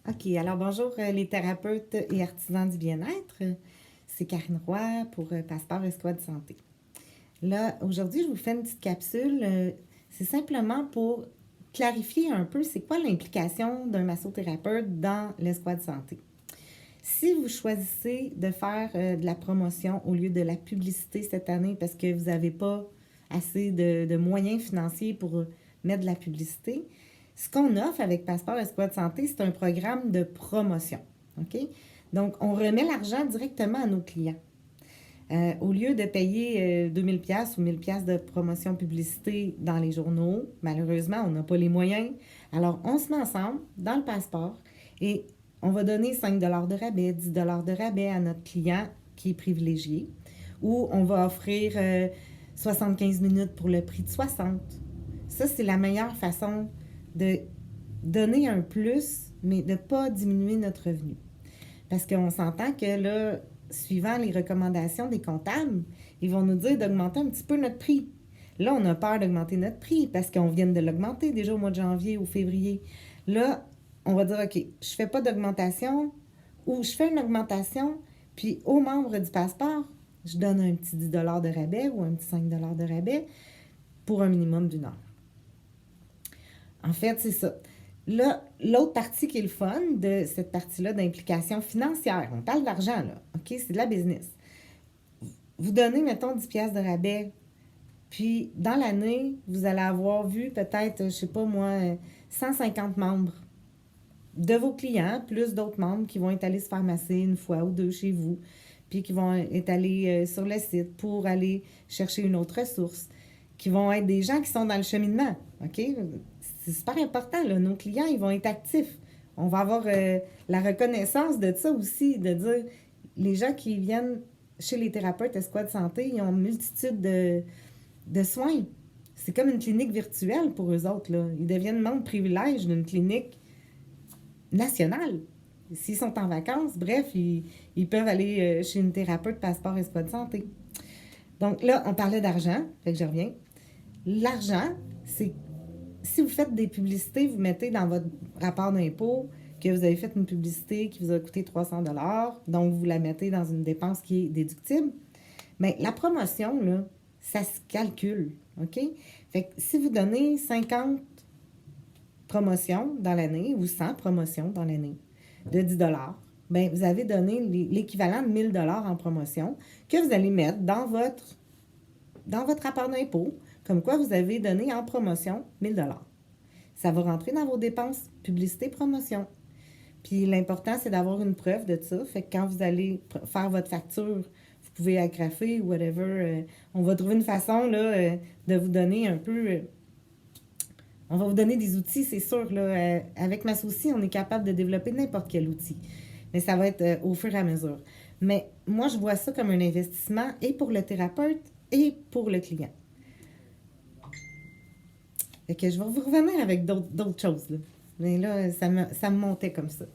OK, alors bonjour les thérapeutes et artisans du bien-être. C'est Karine Roy pour Passeport Escouade Santé. Là, aujourd'hui, je vous fais une petite capsule. C'est simplement pour clarifier un peu c'est quoi l'implication d'un massothérapeute dans l'escouade santé. Si vous choisissez de faire de la promotion au lieu de la publicité cette année parce que vous n'avez pas assez de moyens financiers pour mettre de la publicité, ce qu'on offre avec Passeport Escouade Santé, c'est un programme de promotion. OK? Donc, on remet l'argent directement à nos clients. Au lieu de payer 2000 pièces ou 1000 pièces de promotion publicité dans les journaux, malheureusement, on n'a pas les moyens. Alors, on se met ensemble dans le passeport et on va donner 5 de rabais, 10 de rabais à notre client qui est privilégié, ou on va offrir 75 minutes pour le prix de 60. Ça, c'est la meilleure façon de donner un plus, mais de ne pas diminuer notre revenu. Parce qu'on s'entend que là, suivant les recommandations des comptables, ils vont nous dire d'augmenter un petit peu notre prix. Là, on a peur d'augmenter notre prix parce qu'on vient de l'augmenter déjà au mois de janvier ou février. Là, on va dire, OK, je ne fais pas d'augmentation ou je fais une augmentation, puis aux membres du passeport, je donne un petit 10 de rabais ou un petit 5 de rabais pour un minimum d'une heure. En fait, c'est ça. Là, l'autre partie qui est le fun de cette partie-là d'implication financière, on parle d'argent, là, OK? C'est de la business. Vous donnez, mettons, 10 pièces de rabais, puis dans l'année, vous allez avoir vu peut-être, je ne sais pas moi, 150 membres de vos clients, plus d'autres membres qui vont être allés se faire masser une fois ou deux chez vous, puis qui vont être allés sur le site pour aller chercher une autre ressource, qui vont être des gens qui sont dans le cheminement, OK? C'est super important, là. Nos clients, ils vont être actifs. On va avoir la reconnaissance de ça aussi, de dire, les gens qui viennent chez les thérapeutes Escouade Santé, ils ont une multitude de soins. C'est comme une clinique virtuelle pour eux autres, là. Ils deviennent membres privilèges d'une clinique nationale. S'ils sont en vacances, bref, ils peuvent aller chez une thérapeute Passeport Escouade Santé. Donc là, on parlait d'argent, fait que je reviens. L'argent, c'est si vous faites des publicités, vous mettez dans votre rapport d'impôt que vous avez fait une publicité qui vous a coûté 300 donc vous la mettez dans une dépense qui est déductible. Mais la promotion, là, ça se calcule, OK? Fait que si vous donnez 50 promotions dans l'année ou 100 promotions dans l'année de 10 bien, vous avez donné l'équivalent de 1000 en promotion que vous allez mettre dans votre rapport d'impôt, comme quoi vous avez donné en promotion 1000 Ça va rentrer dans vos dépenses publicité-promotion. Puis l'important, c'est d'avoir une preuve de ça. Fait que quand vous allez faire votre facture, vous pouvez agrafer ou whatever. On va trouver une façon là, de vous donner un peu... on va vous donner des outils, c'est sûr. Là, avec Massouci, on est capable de développer n'importe quel outil. Mais ça va être au fur et à mesure. Mais moi, je vois ça comme un investissement et pour le thérapeute et pour le client. Fait que je vais vous revenir avec d'autres choses. Là. Mais là, ça me montait comme ça.